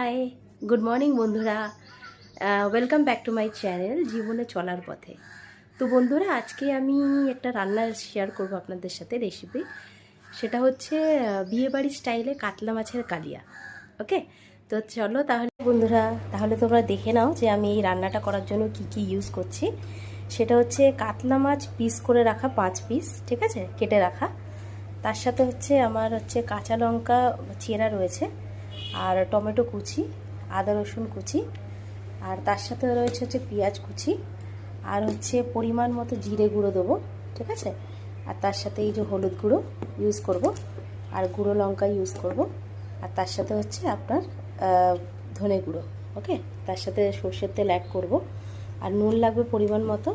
High, good morning বন্ধুরা। Welcome back to my channel জীবনে চলার পথে। তো বন্ধুরা, আজকে আমি একটা রান্না শেয়ার করব আপনাদের সাথে, রেসিপি। সেটা হচ্ছে বিয়েবাড়ির স্টাইলে কাতলা মাছের কালিয়া। ওকে, তো চলো তাহলে বন্ধুরা, তাহলে তোমরা দেখে নাও যে আমি এই রান্নাটা করার জন্য কি কি ইউজ করছি। সেটা হচ্ছে কাতলা মাছ পিস করে রাখা 5 পিস, ঠিক আছে, কেটে রাখা। তার সাথে হচ্ছে আমার হচ্ছে কাঁচা লঙ্কা চেরা রয়েছে, আর টমেটো কুচি, আদা রসুন কুচি, আর তার সাথে রয়েছে হচ্ছে পেঁয়াজ কুচি, আর হচ্ছে পরিমাণ মতো জিরে গুঁড়ো দেবো, ঠিক আছে। আর তার সাথে এই যে হলুদ গুঁড়ো ইউজ করব, আর গুঁড়ো লঙ্কা ইউজ করব, আর তার সাথে হচ্ছে আপনার ধনে গুঁড়ো। ওকে, তার সাথে সর্ষের তেল অ্যাড করব, আর নুন লাগবে পরিমাণ মতো,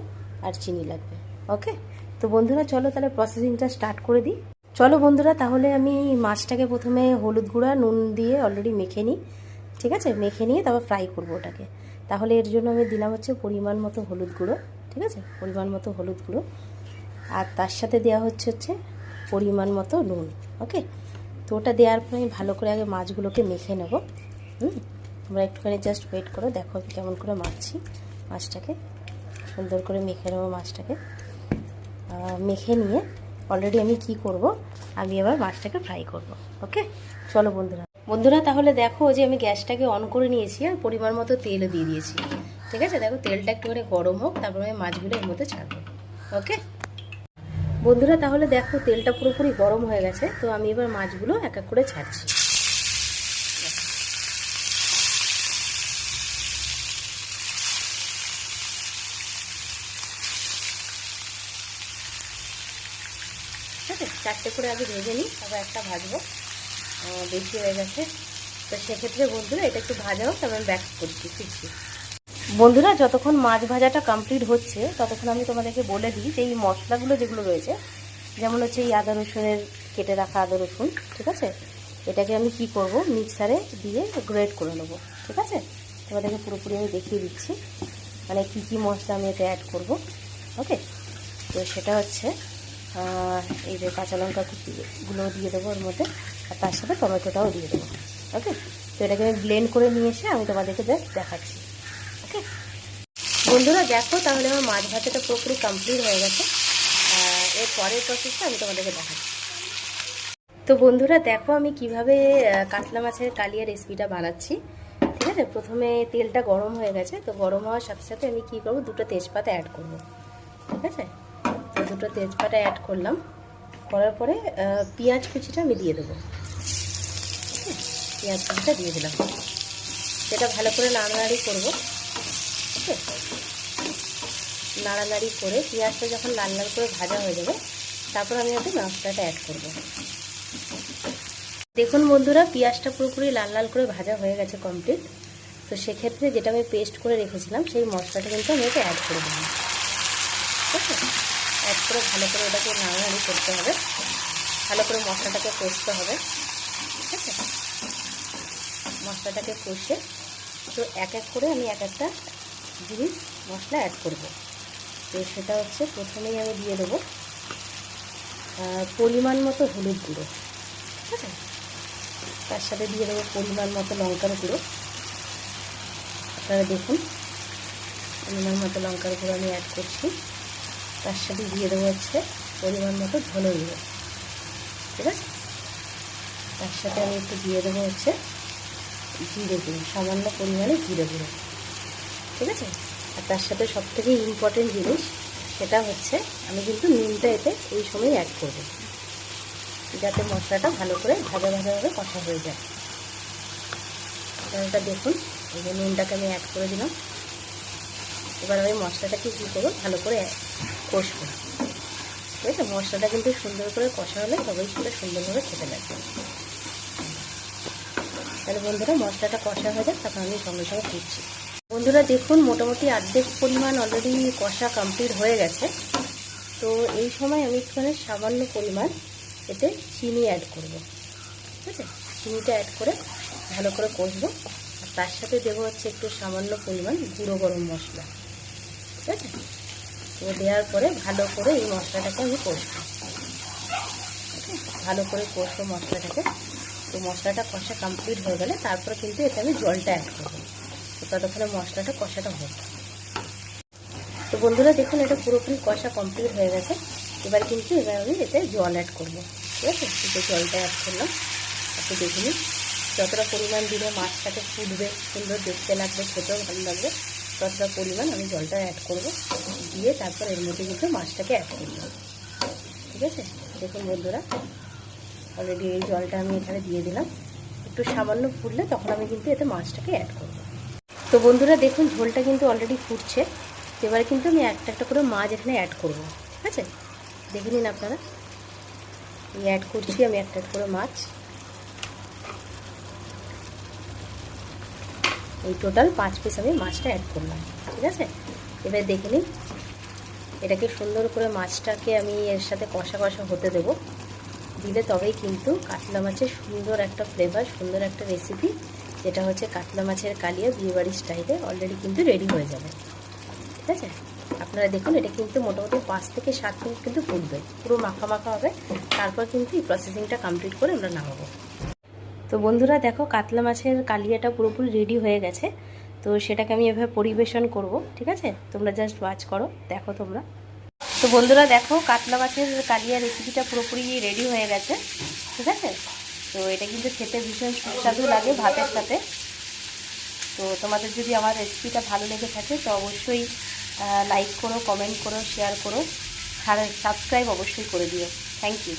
আর চিনি লাগবে। ওকে, তো বন্ধুরা চলো তাহলে প্রসেসিংটা স্টার্ট করে দিই। চলো বন্ধুরা, তাহলে আমি মাছটাকে প্রথমে হলুদ গুঁড়া নুন দিয়ে অলরেডি মেখে নিই, ঠিক আছে। মেখে নিয়ে তারপর ফ্রাই করবো ওটাকে। তাহলে এর জন্য আমি দিলাম হচ্ছে পরিমাণ মতো হলুদ গুঁড়ো, ঠিক আছে, পরিমাণ মতো হলুদ গুঁড়ো, আর তার সাথে দেওয়া হচ্ছে পরিমাণ মতো নুন। ওকে, তো ওটা দেওয়ার পরে আমি ভালো করে আগে মাছগুলোকে মেখে নেব। তোমরা একটুখানি জাস্ট ওয়েট করো, দেখো আমি কেমন করে মাখছি মাছটাকে। সুন্দর করে মেখে নেবো মাছটাকে। মেখে নিয়ে অলরেডি আমি কি করব, আমি এবার মাছটাকে ফ্রাই করব। ওকে, চলো বন্ধুরা তাহলে দেখো যে আমি গ্যাসটাকে অন করে নিয়েছি, আর পরিমাণ মতো তেলও দিয়ে দিয়েছি, ঠিক আছে। দেখো তেলটা একটুখানি গরম হোক, তারপরে আমি মাছগুলো এর মধ্যে ছাড়বো। ওকে বন্ধুরা, তাহলে দেখো তেলটা পুরোপুরি গরম হয়ে গেছে, তো আমি এবার মাছগুলো এক এক করে ছাড়ছি। ঠিক আছে, 4টে করে আগে ভেজে নিই, তারপর একটা ভাজবো, বেশি হয়ে গেছে। তো সেক্ষেত্রে বন্ধুরা এটা একটু ভাজা হোক, তারপর আমি ব্যাক করছি, ফিরছি। বন্ধুরা, যতক্ষণ মাছ ভাজাটা কমপ্লিট হচ্ছে ততক্ষণ আমি তোমাদেরকে বলে দিই যে এই মশলাগুলো যেগুলো রয়েছে, যেমন হচ্ছে এই আদা রসুনের কেটে রাখা আদা রসুন, ঠিক আছে, এটাকে আমি কি করব, মিক্সারে দিয়ে গ্রেট করে নেবো, ঠিক আছে। তোমাদেরকে পুরোপুরি আমি দেখিয়ে দিচ্ছি মানে কি কি মশলা আমি এটা অ্যাড করব। ওকে, তো সেটা হচ্ছে এই যে কাঁচা লঙ্কা কুচিগুলো দিয়ে দেবো ওর মধ্যে, আর তার সাথে টমেটোটাও দিয়ে দেবো। ওকে, তো এটাকে আমি ব্লেন্ড করে নিয়ে এসে আমি তোমাদেরকে দেখাচ্ছি। ওকে বন্ধুরা, দেখো তাহলে আমার মাছ ভাজাটা পুরোপুরি কমপ্লিট হয়ে গেছে। এর পরের প্রসেসটা আমি তোমাদেরকে দেখাচ্ছি। তো বন্ধুরা দেখো আমি কিভাবে কাতলা মাছের কালিয়া রেসিপিটা বানাচ্ছি, ঠিক আছে। প্রথমে তেলটা গরম হয়ে গেছে, তো গরম হওয়ার সাথে সাথে আমি কি করব, 2টো তেজপাতা অ্যাড করব, ঠিক আছে। তো 2টো তেজপাতা অ্যাড করলাম, করার পরে পেঁয়াজ কুচিটা আমি দিয়ে দেবো। পেঁয়াজ কুচিটা দিয়ে দিলাম, সেটা ভালো করে নাড়ানাড়ি করবো। ঠিক আছে, নাড়ানাড়ি করে পেঁয়াজটা যখন লাল লাল করে ভাজা হয়ে যাবে, তারপর আমি ওতে মশলাটা অ্যাড করব। দেখুন বন্ধুরা, পেঁয়াজটা পুরোপুরি লাল লাল করে ভাজা হয়ে গেছে কমপ্লিট। তো সেক্ষেত্রে যেটা আমি পেস্ট করে রেখেছিলাম সেই মশলাটা কিন্তু আমি ওতে অ্যাড করে দিলাম। ঠিক আছে, অ্যাড করে ভালো করে ওটাকে নাড়ানাড়ি করতে হবে, ভালো করে মশলাটাকে কষতে হবে। ঠিক আছে, মশলাটাকে কষে তো এক এক করে আমি এক একটা জিনিস মশলা অ্যাড করব। তো সেটা হচ্ছে প্রথমেই আমি দিয়ে দেবো পরিমাণ মতো হলুদ গুঁড়ো, ঠিক আছে। তার সাথে দিয়ে দেবো পরিমাণ মতো লঙ্কার গুঁড়ো। আপনারা দেখুন পরিমাণ মতো লঙ্কার গুঁড়ো আমি অ্যাড করছি। তার সাথে দিয়ে দেবো হচ্ছে পরিমাণ মতো ধনে গুঁড়ো, ঠিক আছে। তার সাথে আমি একটু দিয়ে দেবো হচ্ছে জিরে গুঁড়ো, সামান্য পরিমাণে জিরে গুঁড়ো, ঠিক আছে। আর তার সাথে সবথেকে ইম্পর্টেন্ট জিনিস সেটা হচ্ছে আমি কিন্তু নুনটা এতে এই সময় অ্যাড করব, যাতে মশলাটা ভালো করে ভাজাভাবে কষা হয়ে যায়। এটা দেখুন, এই যে নুনটাকে আমি অ্যাড করে দিলাম। এবার আমি মশলাটাকে কী করবো, ভালো করে কষবো, ঠিক আছে। মশলাটা কিন্তু সুন্দর করে কষা হলে তবেই সেটা সুন্দরভাবে খেতে লাগবে। তাহলে বন্ধুরা মশলাটা কষা হয়ে যায়, তারপর আমি সঙ্গে সঙ্গে ফিরছি। বন্ধুরা দেখুন, মোটামুটি অর্ধেক পরিমাণ অলরেডি কষা কমপ্লিট হয়ে গেছে। তো এই সময় আমি একটুখানি সামান্য পরিমাণ এতে চিনি অ্যাড করব, ঠিক আছে। চিনিটা অ্যাড করে ভালো করে কষবো, আর তার সাথে দেবো হচ্ছে একটু সামান্য পরিমাণ গুঁড়ো গরম মশলা, ঠিক আছে। তো দেওয়ার পরে ভালো করে এই মশলাটাকে আমি কষবো, ভালো করে কষবো মশলাটাকে। তো মশলাটা কষা কমপ্লিট হয়ে গেলে তারপরে কিন্তু এতে আমি জলটা অ্যাড করবো। তো ততক্ষণে মশলাটা কষাটা হোক। তো বন্ধুরা দেখুন এটা পুরোপুরি কষা কমপ্লিট হয়ে গেছে। এবার কিন্তু এবার আমি এতে জল অ্যাড করবো। ঠিক আছে, এতে জলটা অ্যাড করলাম। আপনি দেখে নিন যতটা পরিমাণ দিলে মাছটাকে ফুটবে, সুন্দর দেখতে লাগবে, খেতেও ভালো লাগবে, ততটা পরিমাণ আমি জলটা অ্যাড করব। দিয়ে তারপর এর মধ্যে কিন্তু মাছটাকে অ্যাড করব। ঠিক আছে, দেখুন বন্ধুরা অলরেডি এই জলটা আমি এখানে দিয়ে দিলাম। একটু সামান্য ফুটলে তখন আমি কিন্তু এতে মাছটাকে অ্যাড করব। তো বন্ধুরা দেখুন ঝোলটা কিন্তু অলরেডি ফুটছে। এবার কিন্তু আমি একটা একটা করে মাছ এখানে অ্যাড করব। ঠিক আছে, দেখে নিন আপনারা, অ্যাড করছি আমি একটা একটা করে মাছ। এই টোটাল 5 পিস আমি মাছটা অ্যাড করলাম। ঠিক আছে, এবার দেখে নিন এটাকে সুন্দর করে মাছটাকে আমি এর সাথে কষা কষা হতে দেব। দিলে তবেই কিন্তু কাতলা মাছের সুন্দর একটা ফ্লেভার, সুন্দর একটা রেসিপি, যেটা হচ্ছে কাতলা মাছের কালিয়া বিয়েবাড়ির স্টাইলে অলরেডি কিন্তু রেডি হয়ে যাবে। ঠিক আছে, আপনারা দেখুন এটা কিন্তু মোটামুটি 5 থেকে 7 মিনিট কিন্তু ফুটবে, পুরো মাখা মাখা হবে। তারপর কিন্তু এই প্রসেসিংটা কমপ্লিট করে আমরা নামাবো। তো বন্ধুরা দেখো কাতলা মাছের কালিয়াটা পুরোপুরি রেডি হয়ে গেছে। তো সেটাকে আমি এভাবে পরিবেশন করব। ঠিক আছে, তোমরা জাস্ট ওয়াচ করো, দেখো তোমরা। তো বন্ধুরা দেখো কাতলা মাছের কালিয়া রেসিপিটা পুরোপুরি রেডি হয়ে গেছে। ঠিক আছে, তো এটা কিন্তু খেতে ভীষণ সুস্বাদু লাগে ভাতের সাথে। তো তোমাদের যদি আমার রেসিপিটা ভালো লেগে থাকে তো অবশ্যই লাইক করো, কমেন্ট করো, শেয়ার করো, আর সাবস্ক্রাইব অবশ্যই করে দিও। Thank you.